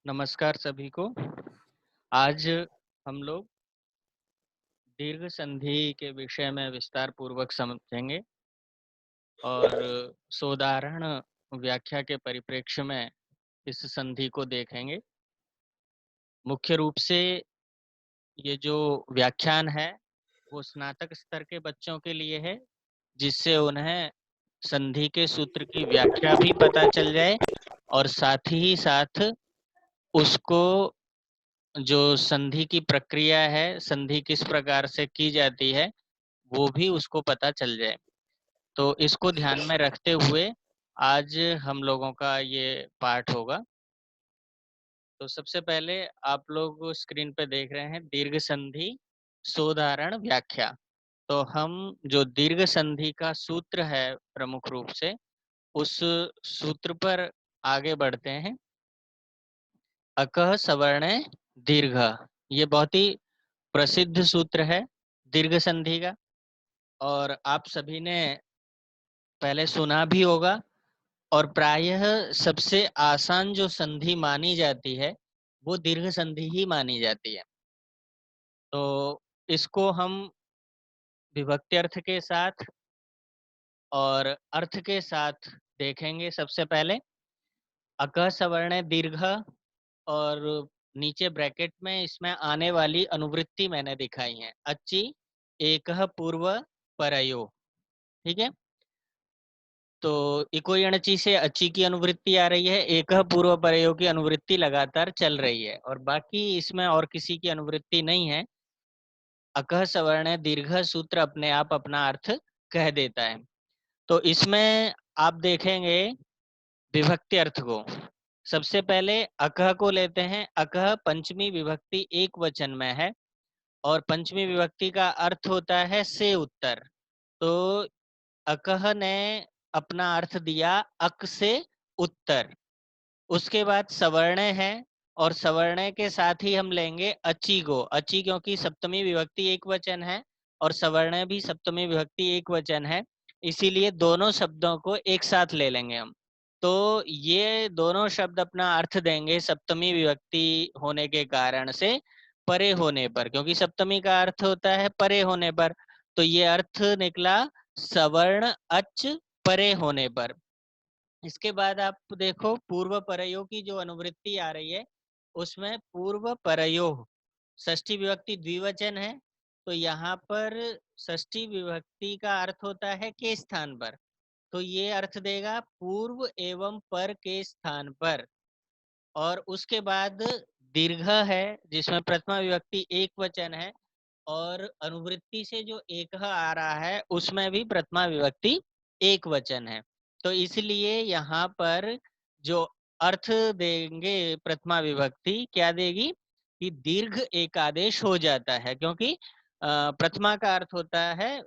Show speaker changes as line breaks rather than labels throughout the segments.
नमस्कार सभी को। आज हम लोग दीर्घ संधि के विषय में विस्तार पूर्वक समझेंगे और सोदाहरण व्याख्या के परिप्रेक्ष्य में इस संधि को देखेंगे। मुख्य रूप से ये जो व्याख्यान है वो स्नातक स्तर के बच्चों के लिए है, जिससे उन्हें संधि के सूत्र की व्याख्या भी पता चल जाए और साथ ही साथ उसको जो संधि की प्रक्रिया है, संधि किस प्रकार से की जाती है, वो भी उसको पता चल जाए। तो इसको ध्यान में रखते हुए आज हम लोगों का ये पाठ होगा। तो सबसे पहले आप लोग स्क्रीन पे देख रहे हैं दीर्घ संधि सोदाहरण व्याख्या। तो हम जो दीर्घ संधि का सूत्र है प्रमुख रूप से उस सूत्र पर आगे बढ़ते हैं। अकः सवर्ण दीर्घ, ये बहुत ही प्रसिद्ध सूत्र है दीर्घ संधि का, और आप सभी ने पहले सुना भी होगा। और प्रायः सबसे आसान जो संधि मानी जाती है वो दीर्घ संधि ही मानी जाती है। तो इसको हम विभक्ति अर्थ के साथ और अर्थ के साथ देखेंगे। सबसे पहले अकः सवर्ण दीर्घ, और नीचे ब्रैकेट में इसमें आने वाली अनुवृत्ति मैंने दिखाई है। अच्ची एकः पूर्व परयो, ठीक है। तो इको यणची से अच्छी की अनुवृत्ति आ रही है, एक पूर्व परयो की अनुवृत्ति लगातार चल रही है, और बाकी इसमें और किसी की अनुवृत्ति नहीं है। अकः सवर्ण दीर्घ सूत्र अपने आप अपना अर्थ कह देता है। तो इसमें आप देखेंगे विभक्ति अर्थ को। सबसे पहले अकः को लेते हैं। अकः पंचमी विभक्ति एक वचन में है और पंचमी विभक्ति का अर्थ होता है से उत्तर। तो अकह ने अपना अर्थ दिया अक से उत्तर। उसके बाद सवर्ण है, और सवर्ण के साथ ही हम लेंगे अची को। अची क्योंकि सप्तमी विभक्ति एक वचन है और सवर्ण भी सप्तमी विभक्ति एक वचन है, इसीलिए दोनों शब्दों को एक साथ ले लेंगे हम। तो ये दोनों शब्द अपना अर्थ देंगे सप्तमी विभक्ति होने के कारण से परे होने पर, क्योंकि सप्तमी का अर्थ होता है परे होने पर। तो ये अर्थ निकला सवर्ण अच परे होने पर। इसके बाद आप देखो पूर्व परयो की जो अनुवृत्ति आ रही है, उसमें पूर्व परयो षष्ठी विभक्ति द्विवचन है। तो यहाँ पर षष्ठी विभक्ति का अर्थ होता है के स्थान पर। तो ये अर्थ देगा पूर्व एवं पर के स्थान पर। और उसके बाद दीर्घ है, जिसमें प्रथमा विभक्ति एक वचन है, और अनुवृत्ति से जो एक आ रहा है उसमें भी प्रथमा विभक्ति एक वचन है। तो इसलिए यहाँ पर जो अर्थ देंगे प्रथमा विभक्ति क्या देगी कि दीर्घ एक आदेश हो जाता है, क्योंकि प्रथमा का अर्थ होता है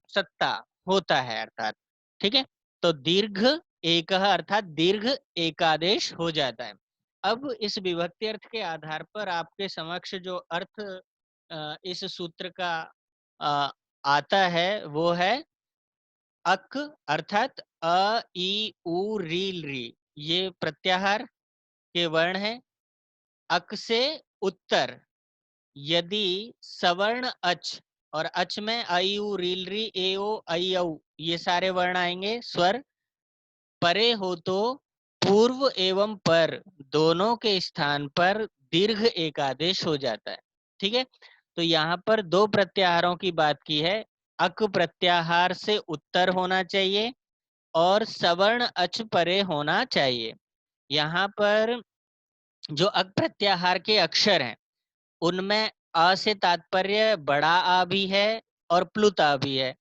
सत्ता, होता है अर्थात, ठीक है। तो दीर्घ एक अर्थात दीर्घ एकादेश हो जाता है। अब इस विभक्ति अर्थ के आधार पर आपके समक्ष जो अर्थ इस सूत्र का आता है वो है अक अर्थात अ ई उ री री, ये प्रत्याहार के वर्ण है। अक से उत्तर यदि सवर्ण अच, और अच में आई उ रील री ए ओ आई औ ये सारे वर्ण आएंगे स्वर, परे हो तो पूर्व एवं पर दोनों के स्थान पर दीर्घ एक आदेश हो जाता है, ठीक है। तो यहाँ पर दो प्रत्याहारों की बात की है। अक प्रत्याहार से उत्तर होना चाहिए और सवर्ण अच परे होना चाहिए। यहाँ पर जो अक प्रत्याहार के अक्षर हैं उनमें अ से तात्पर्य बड़ा आ भी है और प्लुत आ भी है।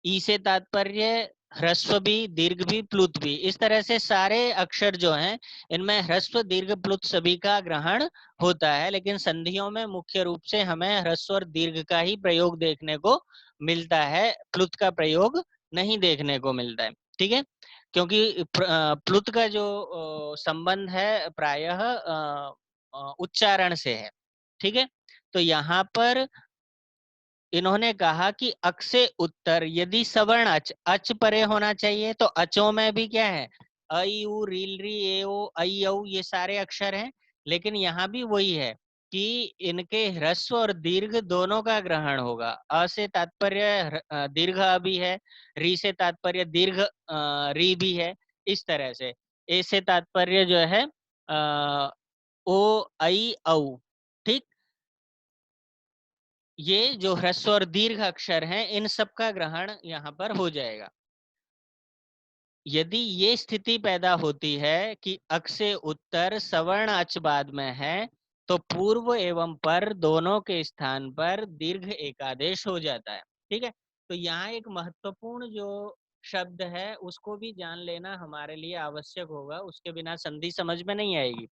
ई से तात्पर्य ह्रस्व भी, दीर्घ भी, प्लुत भी। इस तरह से सारे अक्षर जो हैं इनमें ह्रस्व दीर्घ प्लुत सभी का ग्रहण होता है, लेकिन संधियों में मुख्य रूप से हमें ह्रस्व और दीर्घ का ही प्रयोग देखने को मिलता है, प्लुत का प्रयोग नहीं देखने को मिलता है, ठीक है। क्योंकि प्लुत का जो संबंध है प्रायः उच्चारण से है, ठीक है। तो यहाँ पर इन्होंने कहा कि अक से उत्तर यदि सवर्ण अच अच परे होना चाहिए, तो अचों में भी क्या है, अ ई उ रील री ए ओ ऐ औ ये सारे अक्षर हैं। लेकिन यहाँ भी वही है कि इनके ह्रस्व और दीर्घ दोनों का ग्रहण होगा। अ से तात्पर्य दीर्घ अ भी है, री से तात्पर्य दीर्घ री भी है। इस तरह से ए से तात्पर्य जो है ओ ऐ औ। ठीक, ये जो ह्रस्व और दीर्घ अक्षर हैं इन सब का ग्रहण यहाँ पर हो जाएगा। यदि ये स्थिति पैदा होती है कि अक से उत्तर सवर्ण अच बाद में है, तो पूर्व एवं पर दोनों के स्थान पर दीर्घ एकादेश हो जाता है। ठीक है, तो यहाँ एक महत्वपूर्ण जो शब्द है उसको भी जान लेना हमारे लिए आवश्यक होगा, उसके बिना संधि समझ में नहीं आएगी।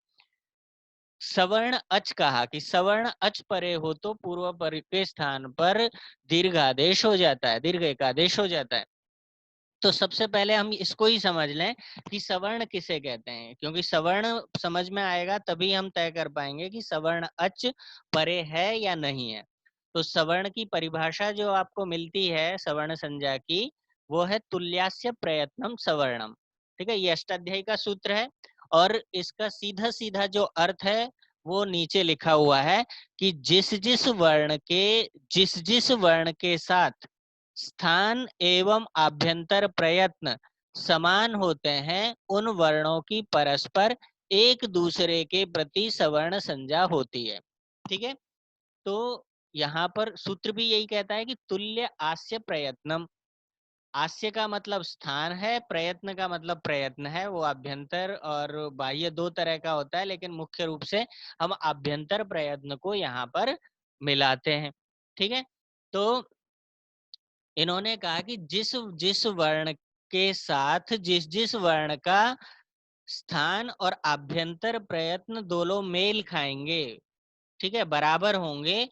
सवर्ण अच कहा कि सवर्ण अच परे हो तो पूर्व पर के स्थान पर दीर्घ आदेश हो जाता है, दीर्घ एकादेश हो जाता है। तो सबसे पहले हम इसको ही समझ लें कि सवर्ण किसे कहते हैं, क्योंकि सवर्ण समझ में आएगा तभी हम तय कर पाएंगे कि सवर्ण अच परे है या नहीं है। तो सवर्ण की परिभाषा जो आपको मिलती है सवर्ण संज्ञा की, वो है तुल्यास्य प्रयत्नम सवर्णम। ठीक है, ये अष्टाध्यायी का सूत्र है और इसका सीधा सीधा जो अर्थ है वो नीचे लिखा हुआ है कि जिस जिस वर्ण के साथ स्थान एवं आभ्यंतर प्रयत्न समान होते हैं, उन वर्णों की परस्पर एक दूसरे के प्रति सवर्ण संज्ञा होती है। ठीक है, तो यहाँ पर सूत्र भी यही कहता है कि तुल्य आस्य प्रयत्नम। आस्य का मतलब स्थान है, प्रयत्न का मतलब प्रयत्न है। वो आभ्यंतर और बाह्य दो तरह का होता है, लेकिन मुख्य रूप से हम आभ्यंतर प्रयत्न को यहाँ पर मिलाते हैं। ठीक है, तो इन्होंने कहा कि जिस जिस वर्ण के साथ जिस जिस वर्ण का स्थान और आभ्यंतर प्रयत्न दोनों मेल खाएंगे, ठीक है, बराबर होंगे,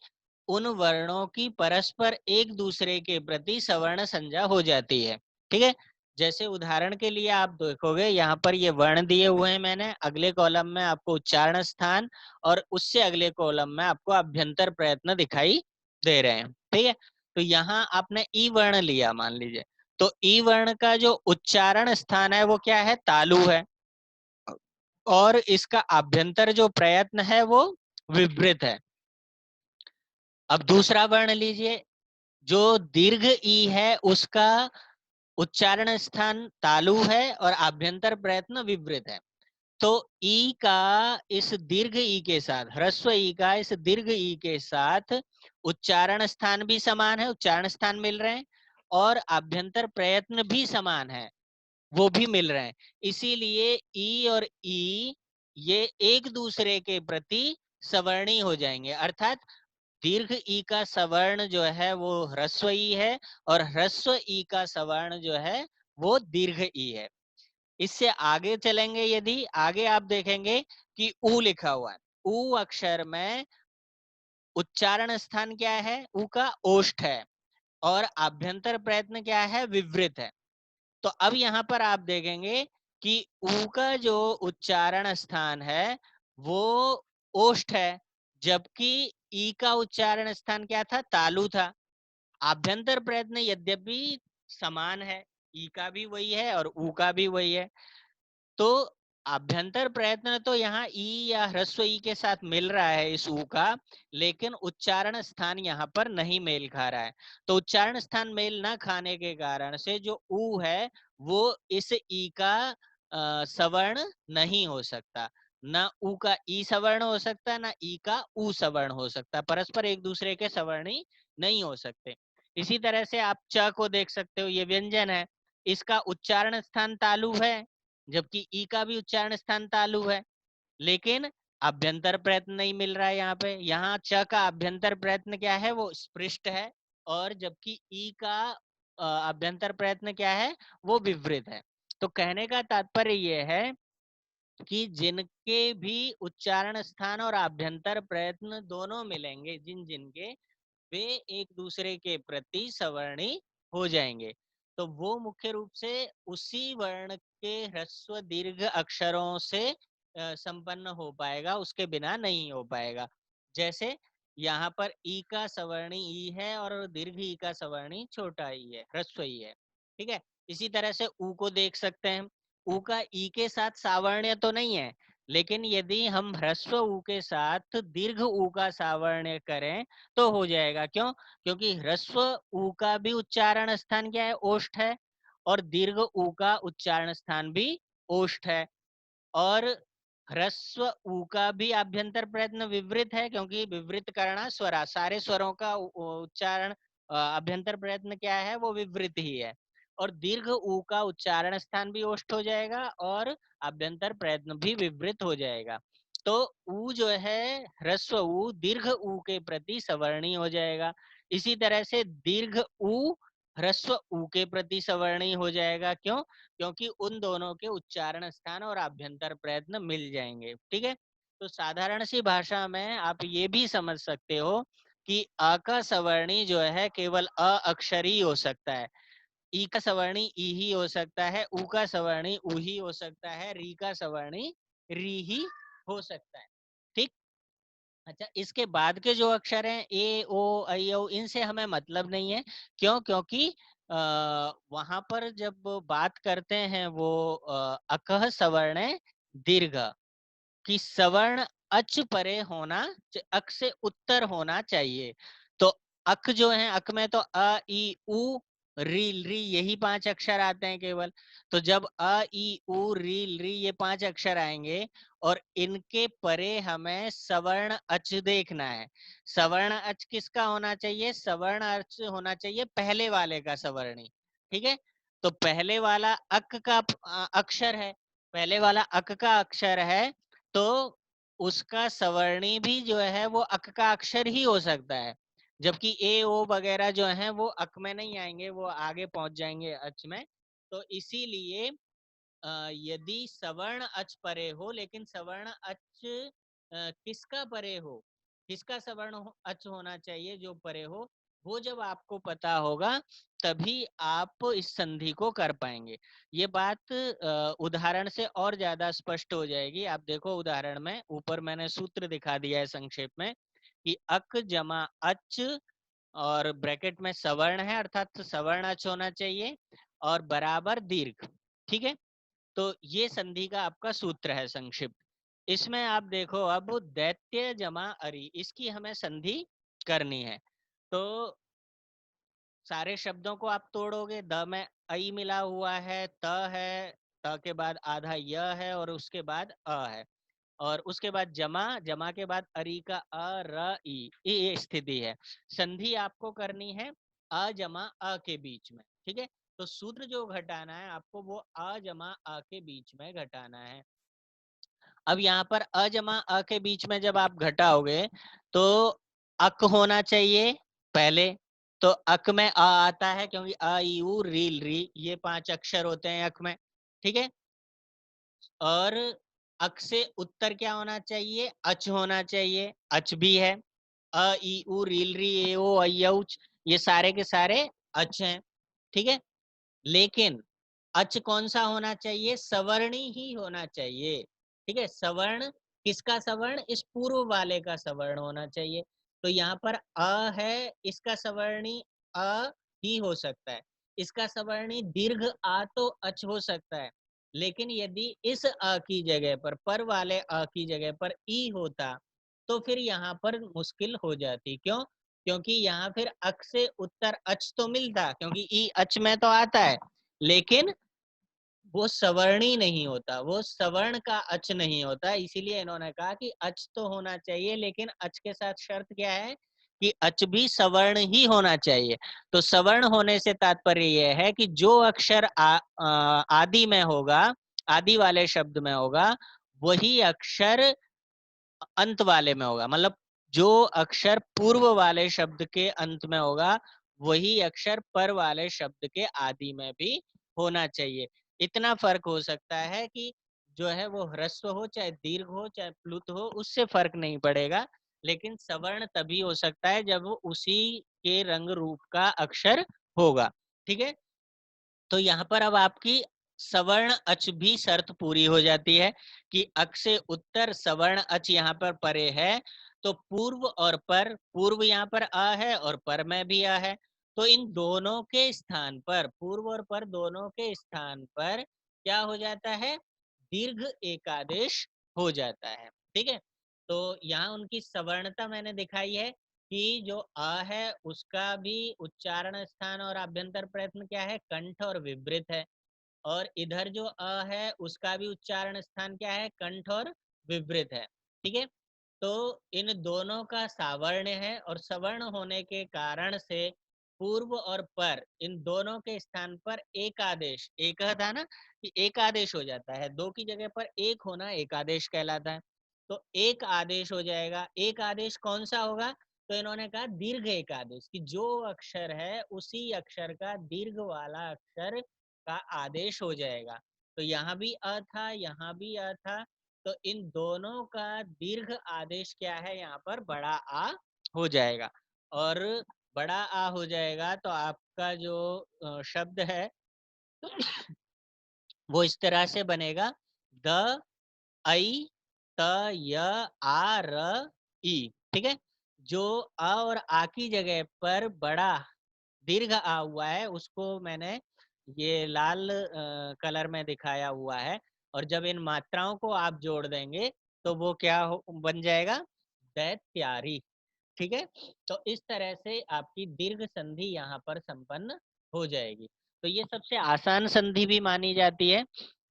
उन वर्णों की परस्पर एक दूसरे के प्रति सवर्ण संज्ञा हो जाती है। ठीक है, जैसे उदाहरण के लिए आप देखोगे यहाँ पर ये वर्ण दिए हुए हैं मैंने, अगले कॉलम में आपको उच्चारण स्थान और उससे अगले कॉलम में आपको अभ्यंतर प्रयत्न दिखाई दे रहे हैं। ठीक है, तो यहाँ आपने ई वर्ण लिया मान लीजिए, तो ई वर्ण का जो उच्चारण स्थान है वो क्या है, तालु है, और इसका आभ्यंतर जो प्रयत्न है वो विवृत है। अब दूसरा वर्ण लीजिए, जो दीर्घ ई है उसका उच्चारण स्थान तालु है और आभ्यंतर प्रयत्न विवृत है। तो ई का इस दीर्घ ई के साथ, ह्रस्व ई का इस दीर्घ ई के साथ उच्चारण स्थान भी समान है, उच्चारण स्थान मिल रहे हैं, और आभ्यंतर प्रयत्न भी समान है, वो भी मिल रहे हैं। इसीलिए ई और ई ये एक दूसरे के प्रति सवर्णी हो जाएंगे, अर्थात दीर्घ ई का सवर्ण जो है वो ह्रस्व ई है और ह्रस्व ई का सवर्ण जो है वो दीर्घ ई है। इससे आगे चलेंगे, यदि आगे आप देखेंगे कि ऊ लिखा हुआ है, ऊ अक्षर में उच्चारण स्थान क्या है, ऊ का ओष्ठ है और आभ्यंतर प्रयत्न क्या है, विवृत है। तो अब यहाँ पर आप देखेंगे कि ऊ का जो उच्चारण स्थान है वो ओष्ठ है, जबकि ई का उच्चारण स्थान क्या था, तालु था। आभ्यंतर प्रयत्न यद्यपि समान है, ई का भी वही है और ऊ का भी वही है, तो आभ्यंतर प्रयत्न तो यहाँ ई या ह्रस्व ई के साथ मिल रहा है इस ऊ का, लेकिन उच्चारण स्थान यहाँ पर नहीं मेल खा रहा है। तो उच्चारण स्थान मेल न खाने के कारण से जो ऊ है वो इस ई का सवर्ण नहीं हो सकता, ना ऊ का ई सवर्ण हो सकता, ना ई का ऊ सवर्ण हो सकता, परस्पर एक दूसरे के सवर्णी नहीं हो सकते। इसी तरह से आप च को देख सकते हो, ये व्यंजन है, इसका उच्चारण स्थान तालु है, जबकि ई का भी उच्चारण स्थान तालु है, लेकिन अभ्यंतर प्रयत्न नहीं मिल रहा है यहाँ पे। यहाँ च का अभ्यंतर प्रयत्न क्या है, वो स्पृष्ट है, और जबकि ई का अभ्यंतर प्रयत्न क्या है, वो विवृत है। तो कहने का तात्पर्य ये है कि जिनके भी उच्चारण स्थान और आभ्यंतर प्रयत्न दोनों मिलेंगे, जिन जिनके, वे एक दूसरे के प्रति सवर्णी हो जाएंगे। तो वो मुख्य रूप से उसी वर्ण के ह्रस्व दीर्घ अक्षरों से संपन्न हो पाएगा, उसके बिना नहीं हो पाएगा। जैसे यहाँ पर ई का सवर्णी ई है और दीर्घ ई का सवर्णी छोटा ई है, ह्रस्व ई है। ठीक है, इसी तरह से ऊ को देख सकते हैं। ऊ का ई के साथ सावर्ण्य तो नहीं है, लेकिन यदि हम ह्रस्व ऊ के साथ दीर्घ ऊ का सावर्ण्य करें तो हो जाएगा। क्यों? क्योंकि ह्रस्व ऊ का भी उच्चारण स्थान क्या है? ओष्ठ है, और दीर्घ ऊ का उच्चारण स्थान भी ओष्ठ है। और ह्रस्व ऊ का भी आभ्यंतर प्रयत्न विवृत है, क्योंकि विवृत करना स्वरा, सारे स्वरों का उच्चारण आभ्यंतर प्रयत्न क्या है? वो विवृत ही है। और दीर्घ ऊ का उच्चारण स्थान भी ओष्ठ हो जाएगा और आभ्यंतर प्रयत्न भी विवृत हो जाएगा। तो ऊ जो है ह्रस्व ऊ दीर्घ ऊ के प्रति सवर्णी हो जाएगा। इसी तरह से दीर्घ ऊ ह्रस्व ऊ के प्रति सवर्णी हो जाएगा। क्यों? क्योंकि उन दोनों के उच्चारण स्थान और आभ्यंतर प्रयत्न मिल जाएंगे। ठीक है, तो साधारण सी भाषा में आप ये भी समझ सकते हो कि अ का सवर्णी जो है केवल अ अक्षर ही हो सकता है, ई का सवर्णी ई ही हो सकता है, ऊ का सवर्णी ऊ ही हो सकता है, री का सवर्णी री ही हो सकता है। ठीक। अच्छा, इसके बाद के जो अक्षर हैं ए ओ ऐ औ, इनसे हमें मतलब नहीं है। क्यों? क्योंकि वहां पर जब बात करते हैं वो अकह सवर्ण है दीर्घ कि सवर्ण अच परे होना, अक से उत्तर होना चाहिए। तो अक जो है, अक में तो अ ई उ री री यही 5 अक्षर आते हैं केवल। तो जब अ ई उ री री ये 5 अक्षर आएंगे और इनके परे हमें सवर्ण अच देखना है। सवर्ण अच किसका होना चाहिए? सवर्ण अच होना चाहिए पहले वाले का सवर्णी। ठीक है, तो पहले वाला अक का अक्षर है, पहले वाला अक का अक्षर है, तो उसका सवर्णी भी जो है वो अक का अक्षर ही हो सकता है। जबकि ए ओ वगैरह जो है वो अक में नहीं आएंगे, वो आगे पहुंच जाएंगे अच में। तो इसीलिए यदि सवर्ण अच परे हो, लेकिन सवर्ण अच किसका परे हो, किसका सवर्ण अच होना चाहिए जो परे हो, वो जब आपको पता होगा तभी आप इस संधि को कर पाएंगे। ये बात उदाहरण से और ज्यादा स्पष्ट हो जाएगी। आप देखो उदाहरण में, ऊपर मैंने सूत्र दिखा दिया है संक्षेप में कि अक जमा अच और ब्रैकेट में सवर्ण है, अर्थात सवर्ण अच होना चाहिए और बराबर दीर्घ। ठीक है, तो ये संधि का आपका सूत्र है संक्षिप्त। इसमें आप देखो अब दैत्य जमा अरि, इसकी हमें संधि करनी है। तो सारे शब्दों को आप तोड़ोगे, द में ऐ मिला हुआ है, त है, त के बाद आधा य है और उसके बाद अ है, और उसके बाद जमा, जमा के बाद अरी का अ र ई, ये स्थिति है। संधि आपको करनी है अ जमा अ के बीच में। ठीक है, तो सूत्र जो घटाना है आपको वो अ जमा अ के बीच में घटाना है। अब यहाँ पर अ जमा अ के बीच में जब आप घटाओगे तो अक होना चाहिए पहले। तो अक में अ आता है, क्योंकि अ ई उ रील री ये 5 अक्षर होते हैं अक में। ठीक है, और अक से उत्तर क्या होना चाहिए? अच होना चाहिए, अच भी है। अ ई उ रील री ए ओ ऐ औ ये सारे के सारे अच हैं। ठीक है, लेकिन अच कौन सा होना चाहिए? सवर्णी ही होना चाहिए। ठीक है, सवर्ण किसका सवर्ण? इस पूर्व वाले का सवर्ण होना चाहिए। तो यहाँ पर अ है, इसका सवर्णी अ ही हो सकता है। इसका सवर्णी दीर्घ आ तो अच हो सकता है, लेकिन यदि इस अ की जगह पर वाले अ की जगह पर ई होता तो फिर यहाँ पर मुश्किल हो जाती। क्यों? क्योंकि यहाँ फिर अक से उत्तर अच तो मिलता, क्योंकि ई अच में तो आता है, लेकिन वो सवर्णी नहीं होता, वो सवर्ण का अच नहीं होता। इसीलिए इन्होंने कहा कि अच तो होना चाहिए, लेकिन अच के साथ शर्त क्या है कि अच भी सवर्ण ही होना चाहिए। तो सवर्ण होने से तात्पर्य यह है कि जो अक्षर आदि में होगा, आदि वाले शब्द में होगा, वही अक्षर अंत वाले में होगा। मतलब जो अक्षर पूर्व वाले शब्द के अंत में होगा, वही अक्षर पर वाले शब्द के आदि में भी होना चाहिए। इतना फर्क हो सकता है कि जो है वो ह्रस्व हो, चाहे दीर्घ हो, चाहे प्लुत हो, उससे फर्क नहीं पड़ेगा। लेकिन सवर्ण तभी हो सकता है जब वो उसी के रंग रूप का अक्षर होगा। ठीक है, तो यहाँ पर अब आपकी सवर्ण अच भी शर्त पूरी हो जाती है कि अक से उत्तर सवर्ण अच यहाँ पर परे है, तो पूर्व और पर, पूर्व यहाँ पर अ है और पर में भी अ है, तो इन दोनों के स्थान पर, पूर्व और पर दोनों के स्थान पर क्या हो जाता है, दीर्घ एकादेश हो जाता है। ठीक है, तो यहाँ उनकी सवर्णता मैंने दिखाई है कि जो अ है उसका भी उच्चारण स्थान और आभ्यंतर प्रयत्न क्या है, कंठ और विवृत है, और इधर जो अ है उसका भी उच्चारण स्थान क्या है, कंठ और विवृत है। ठीक है, तो इन दोनों का सावर्ण है, और सवर्ण होने के कारण से पूर्व और पर इन दोनों के स्थान पर एक आदेश, एक था ना कि एक आदेश हो जाता है, दो की जगह पर एक होना एक आदेश कहलाता है, तो एक आदेश हो जाएगा। एक आदेश कौन सा होगा, तो इन्होंने कहा दीर्घ एक आदेश, कि जो अक्षर है उसी अक्षर का दीर्घ वाला अक्षर का आदेश हो जाएगा। तो यहाँ भी अ था, यहाँ भी अ था, तो इन दोनों का दीर्घ आदेश क्या है, यहाँ पर बड़ा आ हो जाएगा, और बड़ा आ हो जाएगा तो आपका जो शब्द है वो इस तरह से बनेगा, द आई त य आ र ई। ठीक है, जो अ और आ की जगह पर बड़ा दीर्घ आ हुआ है उसको मैंने ये लाल कलर में दिखाया हुआ है, और जब इन मात्राओं को आप जोड़ देंगे तो वो क्या बन जाएगा, दैत्यारी। ठीक है, तो इस तरह से आपकी दीर्घ संधि यहाँ पर संपन्न हो जाएगी। तो ये सबसे आसान संधि भी मानी जाती है।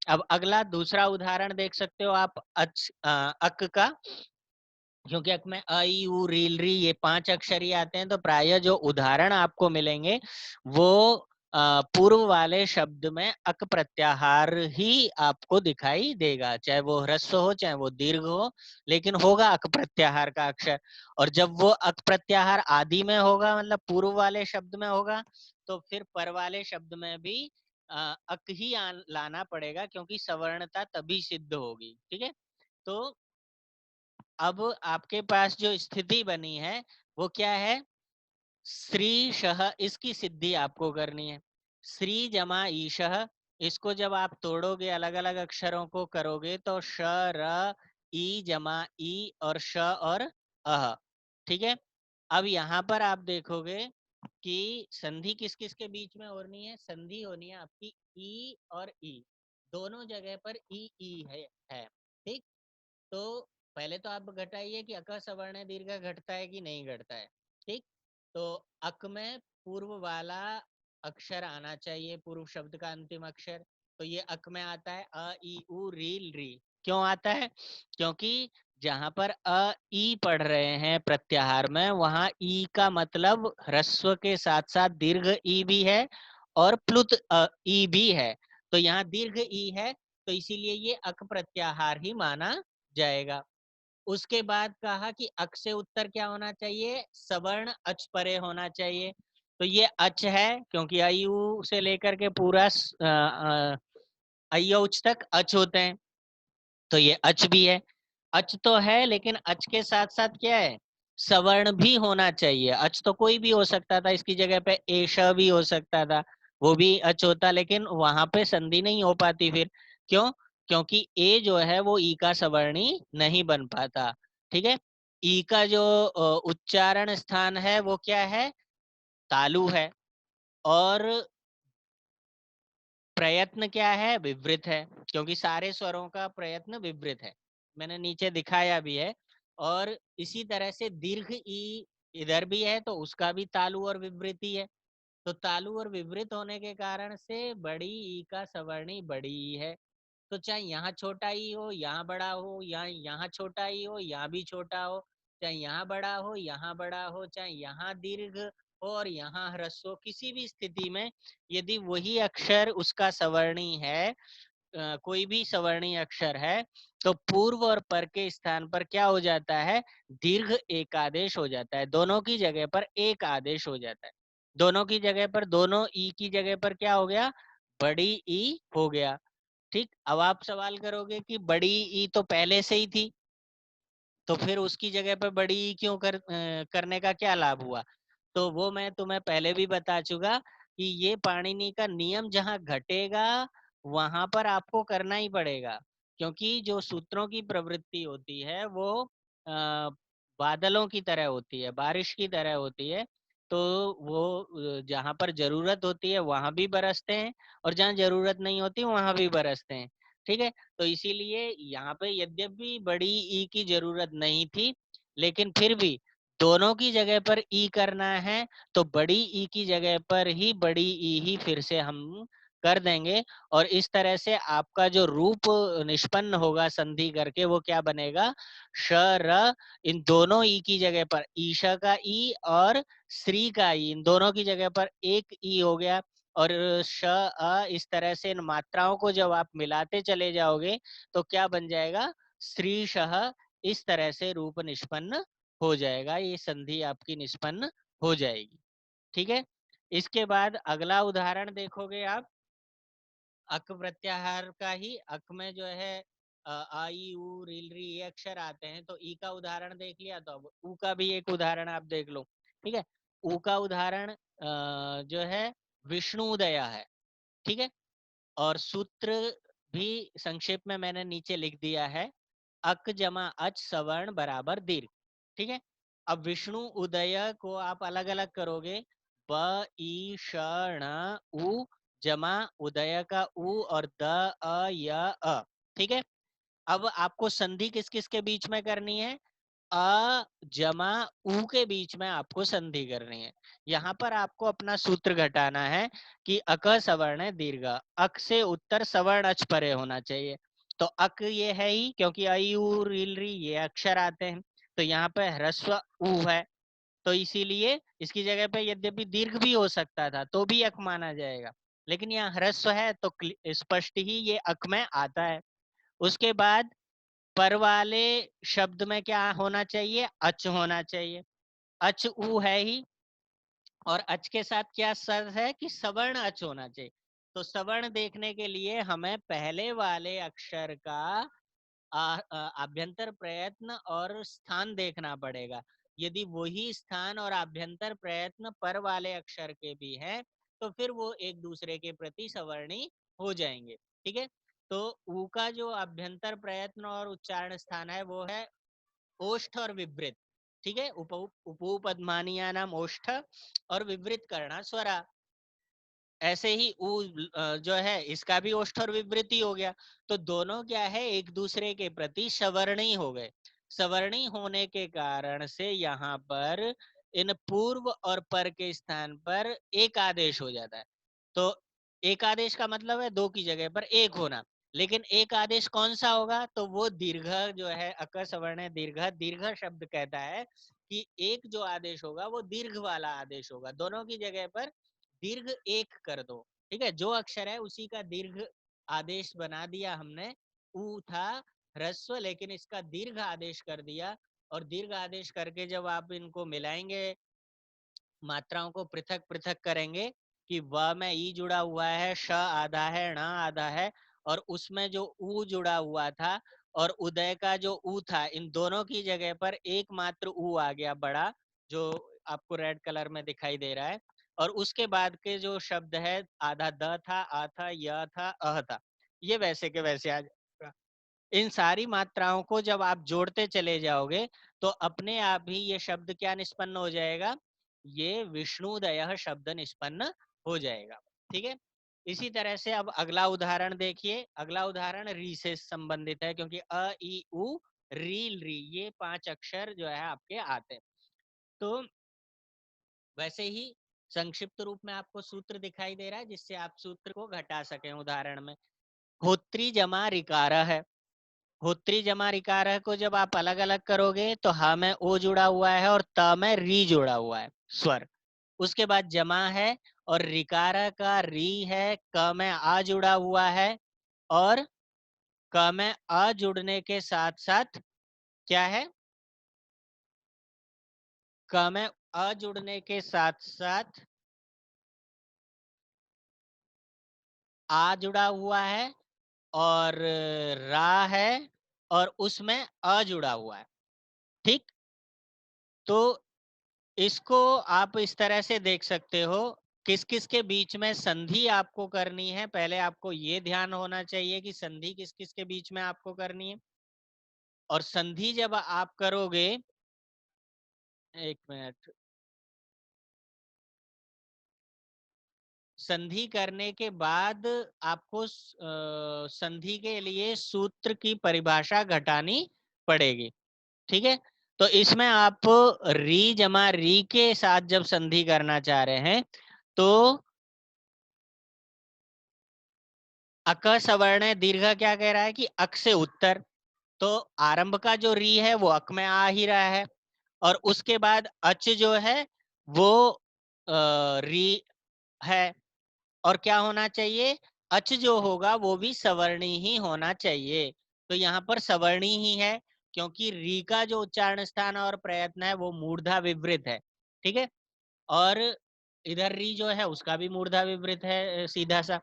अब अगला दूसरा उदाहरण देख सकते हो आप, अक का, क्योंकि अक में अ ई उ रील री ये 5 अक्षर ही आते हैं, तो प्रायः जो उदाहरण आपको मिलेंगे वो पूर्व वाले शब्द में अक प्रत्याहार ही आपको दिखाई देगा, चाहे वो ह्रस्व हो चाहे वो दीर्घ हो, लेकिन होगा अक प्रत्याहार का अक्षर। और जब वो अक प्रत्याहार आदि में होगा, मतलब पूर्व वाले शब्द में होगा, तो फिर पर वाले शब्द में भी अक ही लाना पड़ेगा, क्योंकि सवर्णता तभी सिद्ध होगी। ठीक है, तो अब आपके पास जो स्थिति बनी है वो क्या है, श्री शह, इसकी सिद्धि आपको करनी है। श्री जमा ईशः, इसको जब आप तोड़ोगे, अलग अलग अक्षरों को करोगे, तो श र ई जमा ई और श और अह। ठीक है, अब यहाँ पर आप देखोगे कि संधि किस किस के बीच में होनी है, संधि होनी है आपकी ई और ई, दोनों जगह पर ई है। ठीक, तो पहले तो आप घटाइए कि अक सवर्ण दीर्घ घटता है कि नहीं घटता है। ठीक, तो अक में पूर्व वाला अक्षर आना चाहिए, पूर्व शब्द का अंतिम अक्षर, तो ये अक में आता है अ ई उ रील री। क्यों आता है, क्योंकि जहां पर अ ई पढ़ रहे हैं प्रत्याहार में, वहां ई का मतलब ह्रस्व के साथ साथ दीर्घ ई भी है और प्लुत ई भी है, तो यहाँ दीर्घ ई है, तो इसीलिए ये अक प्रत्याहार ही माना जाएगा। उसके बाद कहा कि अक से उत्तर क्या होना चाहिए, सवर्ण अच परे होना चाहिए, तो ये अच है, क्योंकि अयु से लेकर के पूरा अयौच तक अच होते हैं, तो ये अच भी है। अच तो है, लेकिन अच के साथ साथ क्या है, सवर्ण भी होना चाहिए। अच तो कोई भी हो सकता था, इसकी जगह पे एश भी हो सकता था, वो भी अच होता, लेकिन वहां पे संधि नहीं हो पाती फिर। क्यों, क्योंकि ए जो है वो ई का सवर्णी नहीं बन पाता। ठीक है, ई का जो उच्चारण स्थान है वो क्या है, तालु है, और प्रयत्न क्या है, विवृत है, क्योंकि सारे स्वरों का प्रयत्न विवृत है, मैंने नीचे दिखाया भी है। और इसी तरह से दीर्घ ई इधर भी है, तो उसका भी तालु और विवृत ही है, तो तालु और विवृत होने के कारण से बड़ी ई का सवर्णी बड़ी ई है। तो चाहे यहाँ छोटा ई हो, यहाँ बड़ा हो, या यहाँ छोटा ई हो, यहाँ भी छोटा हो, चाहे यहाँ बड़ा हो, यहाँ बड़ा हो, चाहे यहाँ दीर्घ हो और यहाँ ह्रस्व हो, किसी भी स्थिति में यदि वही अक्षर उसका सवर्णी है, कोई भी सवर्णी अक्षर है, तो पूर्व और पर के स्थान पर क्या हो जाता है, दीर्घ एक आदेश हो जाता है, दोनों की जगह पर एक आदेश हो जाता है। दोनों की जगह पर, दोनों ई की जगह पर क्या हो गया, बड़ी ई हो गया। ठीक, अब आप सवाल करोगे कि बड़ी ई तो पहले से ही थी, तो फिर उसकी जगह पे बड़ी ई क्यों करने का क्या लाभ हुआ, तो वो मैं तुम्हें पहले भी बता चुका कि ये पाणिनि का नियम जहाँ घटेगा वहाँ पर आपको करना ही पड़ेगा, क्योंकि जो सूत्रों की प्रवृत्ति होती है वो बादलों की तरह होती है, बारिश की तरह होती है। तो वो जहाँ पर ज़रूरत होती है वहाँ भी बरसते हैं और जहाँ ज़रूरत नहीं होती वहाँ भी बरसते हैं, ठीक है? तो इसीलिए यहाँ पे यद्यपि बड़ी ई की ज़रूरत नहीं थी, लेकिन फिर भी दोनों की जगह पर ई करना है, तो बड़ी ई की जगह पर ही बड़ी ई ही फिर से हम कर देंगे और इस तरह से आपका जो रूप निष्पन्न होगा संधि करके वो क्या बनेगा? श, र इन दोनों ई की जगह पर ईशा का ई और श्री का ई, इन दोनों की जगह पर एक ई हो गया और श, अ इस तरह से इन मात्राओं को जब आप मिलाते चले जाओगे तो क्या बन जाएगा? श्रीशः इस तरह से रूप निष्पन्न हो जाएगा, ये संधि आपकी निष्पन्न हो जाएगी, ठीक है? इसके बाद अगला उदाहरण देखोगे आप अक प्रत्याहार का ही अक में जो है आ ई उ रील री ये अक्षर आते हैं, तो ई का उदाहरण देख लिया, तो अब उ का भी एक उदाहरण आप देख लो, ठीक है? उ का उदाहरण जो है विष्णुदया है, ठीक है? और सूत्र भी संक्षेप में मैंने नीचे लिख दिया है, अक जमा अच सवर्ण बराबर दीर्घ, ठीक है? अब विष्णु उदय को आप अलग अलग करोगे, ब ई ष ण उ जमा उदय का उ और द अ य अ, ठीक है? अब आपको संधि किस किस के बीच में करनी है? अ जमा उ के बीच में आपको संधि करनी है। यहाँ पर आपको अपना सूत्र घटाना है कि अक सवर्ण है दीर्घ, अक से उत्तर सवर्ण अच परे होना चाहिए। तो अक ये है ही, क्योंकि अ ई उ रील री ये अक्षर आते हैं, तो यहाँ पे ह्रस्व उ है, तो इसीलिए इसकी जगह पे यद्यपि दीर्घ भी हो सकता था तो भी अक माना जाएगा, लेकिन यहाँ ह्रस्व है तो स्पष्ट ही ये अक में आता है। उसके बाद पर वाले शब्द में क्या होना चाहिए? अच होना चाहिए। अच उ है ही और अच के साथ क्या शर्त है कि सवर्ण अच होना चाहिए। तो सवर्ण देखने के लिए हमें पहले वाले अक्षर का आभ्यंतर प्रयत्न और स्थान देखना पड़ेगा। यदि वही स्थान और आभ्यंतर प्रयत्न पर वाले अक्षर के भी हैं, तो फिर वो एक दूसरे के प्रति सवर्णी हो जाएंगे, ठीक है? तो ऊ का जो आभ्यंतर प्रयत्न और उच्चारण स्थान है वो है ओष्ठ और विवृत, ठीक है? उपपदमानीया नाम ओष्ठ और विवृत करना स्वरा। ऐसे ही जो है इसका भी ओष्ठ और विवृति हो गया, तो दोनों क्या है एक दूसरे के प्रति सवर्णी हो गए। सवर्णी होने के कारण से यहाँ पर इन पूर्व और पर के स्थान पर एक आदेश हो जाता है। तो एक आदेश का मतलब है दो की जगह पर एक होना, लेकिन एक आदेश कौन सा होगा? तो वो दीर्घ जो है अक सवर्ण दीर्घ, दीर्घ शब्द कहता है कि एक जो आदेश होगा वो दीर्घ वाला आदेश होगा, दोनों की जगह पर दीर्घ एक कर दो, ठीक है? जो अक्षर है उसी का दीर्घ आदेश बना दिया हमने। ऊ था ह्रस्व, लेकिन इसका दीर्घ आदेश कर दिया और दीर्घ आदेश करके जब आप इनको मिलाएंगे, मात्राओं को पृथक पृथक करेंगे कि व में ई जुड़ा हुआ है, श आधा है, ण आधा है और उसमें जो ऊ जुड़ा हुआ था और उदय का जो ऊ था, इन दोनों की जगह पर एकमात्र ऊ आ गया बड़ा, जो आपको रेड कलर में दिखाई दे रहा है। और उसके बाद के जो शब्द है आधा द था, आ था, य था, अह था, ये वैसे के वैसे आ जाएगा। इन सारी मात्राओं को जब आप जोड़ते चले जाओगे तो अपने आप ही ये शब्द क्या निष्पन्न हो जाएगा? ये विष्णुदयः शब्द निष्पन्न हो जाएगा, ठीक है? इसी तरह से अब अगला उदाहरण देखिए। अगला उदाहरण री से संबंधित है, क्योंकि अ ई उ रील री ये 5 अक्षर जो है आपके आते हैं। तो वैसे ही संक्षिप्त रूप में आपको सूत्र दिखाई दे रहा है जिससे आप सूत्र को घटा सकें उदाहरण में। होत्री जमा रिकारः है। होत्री जमा रिकारः को जब आप अलग अलग करोगे तो ह में ओ जुड़ा हुआ है और त में री जुड़ा हुआ है स्वर। उसके बाद जमा है और रिकारः का री है, क में आ जुड़ा हुआ है और क में अ जुड़ने के साथ साथ क्या है? क में अ जुड़ने के साथ साथ आ जुड़ा हुआ है और रा है और उसमें अ जुड़ा हुआ है, ठीक? तो इसको आप इस तरह से देख सकते हो किस किस के बीच में संधि आपको करनी है, पहले आपको ये ध्यान होना चाहिए कि संधि किस किस के बीच में आपको करनी है। और संधि जब आप करोगे, एक मिनट, संधि करने के बाद आपको संधि के लिए सूत्र की परिभाषा घटानी पड़ेगी। ठीक है, तो इसमें आप री जमा री के साथ जब संधि करना चाह रहे हैं तो अक सवर्ण दीर्घ क्या कह रहा है कि अक से उत्तर, तो आरंभ का जो री है वो अक में आ ही रहा है, और उसके बाद अच जो है वो री है, और क्या होना चाहिए, अच जो होगा वो भी सवर्णी ही होना चाहिए। तो यहाँ पर सवर्णी ही है, क्योंकि री का जो उच्चारण स्थान और प्रयत्न है वो मूर्धा विवृत है। ठीक है, और इधर री जो है उसका भी मूर्धा विवृत है सीधा सा।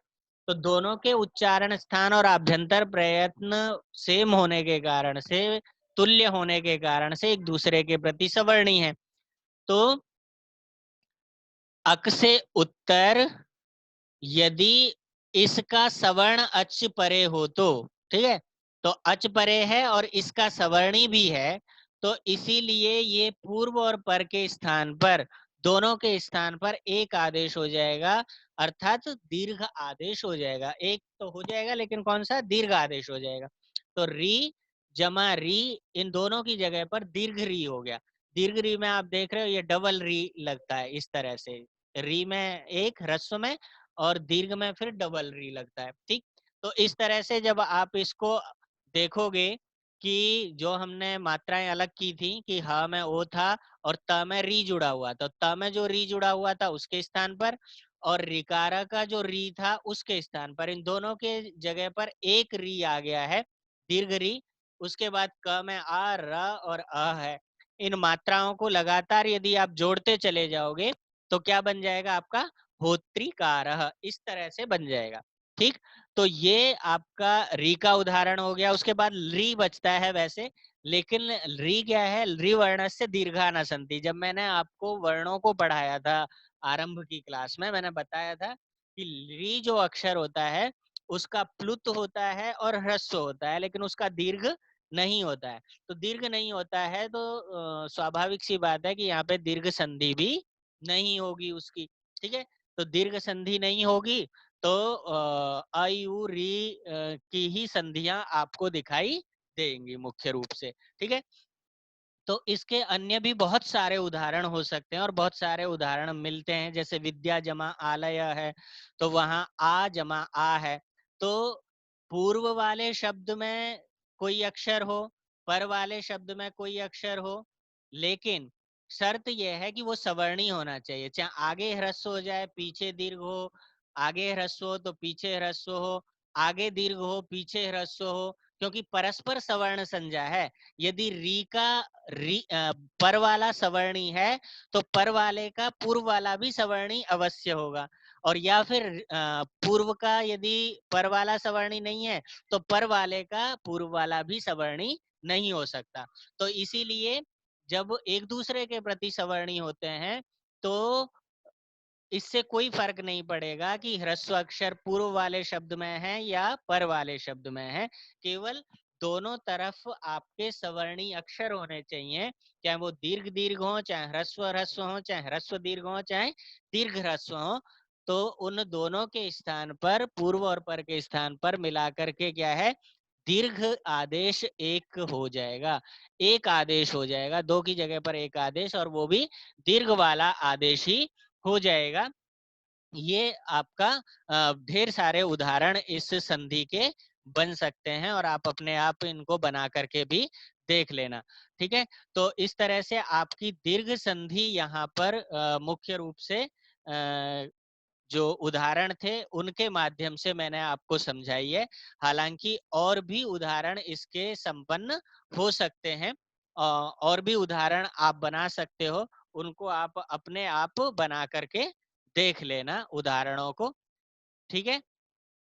तो दोनों के उच्चारण स्थान और आभ्यंतर प्रयत्न सेम होने के कारण से, तुल्य होने के कारण से एक दूसरे के प्रति सवर्णी है। तो अक से उत्तर यदि इसका सवर्ण अच परे हो तो, ठीक है, तो अच परे है और इसका सवर्णी भी है, तो इसीलिए ये पूर्व और पर के स्थान पर, दोनों के स्थान पर एक आदेश हो जाएगा, अर्थात दीर्घ आदेश हो जाएगा। एक तो हो जाएगा लेकिन कौन सा, दीर्घ आदेश हो जाएगा। तो री जमा री, इन दोनों की जगह पर दीर्घ री हो गया। दीर्घ री में आप देख रहे हो ये डबल री लगता है इस तरह से, री में एक, ह्रस्व में, और दीर्घ में फिर डबल री लगता है। ठीक, तो इस तरह से जब आप इसको देखोगे कि जो हमने मात्राएं अलग की थी कि ह में ओ था और त में री जुड़ा हुआ, तो त में जो री जुड़ा हुआ था उसके स्थान पर, और रिकारा का जो री था उसके स्थान पर, इन दोनों के जगह पर एक री आ गया है, दीर्घ री। उसके बाद क में आ, र और अ है। इन मात्राओं को लगातार यदि आप जोड़ते चले जाओगे तो क्या बन जाएगा आपका, होत्रिकारः, इस तरह से बन जाएगा। ठीक, तो ये आपका री का उदाहरण हो गया। उसके बाद री बचता है वैसे, लेकिन री क्या है, री वर्ण से दीर्घा न संति। जब मैंने आपको वर्णों को पढ़ाया था आरंभ की क्लास में, मैंने बताया था कि री जो अक्षर होता है उसका प्लुत होता है और ह्रस्व होता है, लेकिन उसका दीर्घ नहीं होता है। तो दीर्घ नहीं होता है तो स्वाभाविक सी बात है कि यहाँ पे दीर्घ संधि भी नहीं होगी उसकी। ठीक है, तो दीर्घ संधि नहीं होगी तो अ यू री की ही संधियां आपको दिखाई देंगी मुख्य रूप से। ठीक है, तो इसके अन्य भी बहुत सारे उदाहरण हो सकते हैं और बहुत सारे उदाहरण मिलते हैं, जैसे विद्या जमा आलय है तो वहां आ जमा आ है। तो पूर्व वाले शब्द में कोई अक्षर हो, पर वाले शब्द में कोई अक्षर हो, लेकिन शर्त यह है कि वो सवर्णी होना चाहिए। चाहे आगे ह्रस्व हो जाए पीछे दीर्घ हो, आगे ह्रस्व हो तो पीछे ह्रस्व हो, आगे दीर्घ हो पीछे ह्रस्व हो, क्योंकि परस्पर सवर्ण संज्ञा है। यदि री का पर वाला सवर्णी है तो पर वाले का पूर्व वाला भी सवर्णी अवश्य होगा, और या फिर पूर्व का यदि पर वाला सवर्णी नहीं है तो पर वाले का पूर्व वाला भी सवर्णी नहीं हो सकता। तो इसीलिए जब एक दूसरे के प्रति सवर्णी होते हैं तो इससे कोई फर्क नहीं पड़ेगा कि ह्रस्व अक्षर पूर्व वाले शब्द में है या पर वाले शब्द में है, केवल दोनों तरफ आपके सवर्णी अक्षर होने चाहिए, चाहे वो दीर्घ दीर्घ हो, चाहे ह्रस्व ह्रस्व हो, चाहे ह्रस्व दीर्घ हो, चाहे दीर्घ ह्रस्व हो। तो उन दोनों के स्थान पर, पूर्व और पर के स्थान पर मिलाकर के क्या है, दीर्घ आदेश एक हो जाएगा, एक आदेश हो जाएगा, दो की जगह पर एक आदेश, और वो भी दीर्घ वाला आदेश ही हो जाएगा। ये आपका ढेर सारे उदाहरण इस संधि के बन सकते हैं और आप अपने आप इनको बना करके भी देख लेना। ठीक है, तो इस तरह से आपकी दीर्घ संधि यहाँ पर मुख्य रूप से जो उदाहरण थे उनके माध्यम से मैंने आपको समझाई है। हालांकि और भी उदाहरण इसके संपन्न हो सकते हैं, और भी उदाहरण आप बना सकते हो, उनको आप अपने आप बना करके देख लेना उदाहरणों को। ठीक है,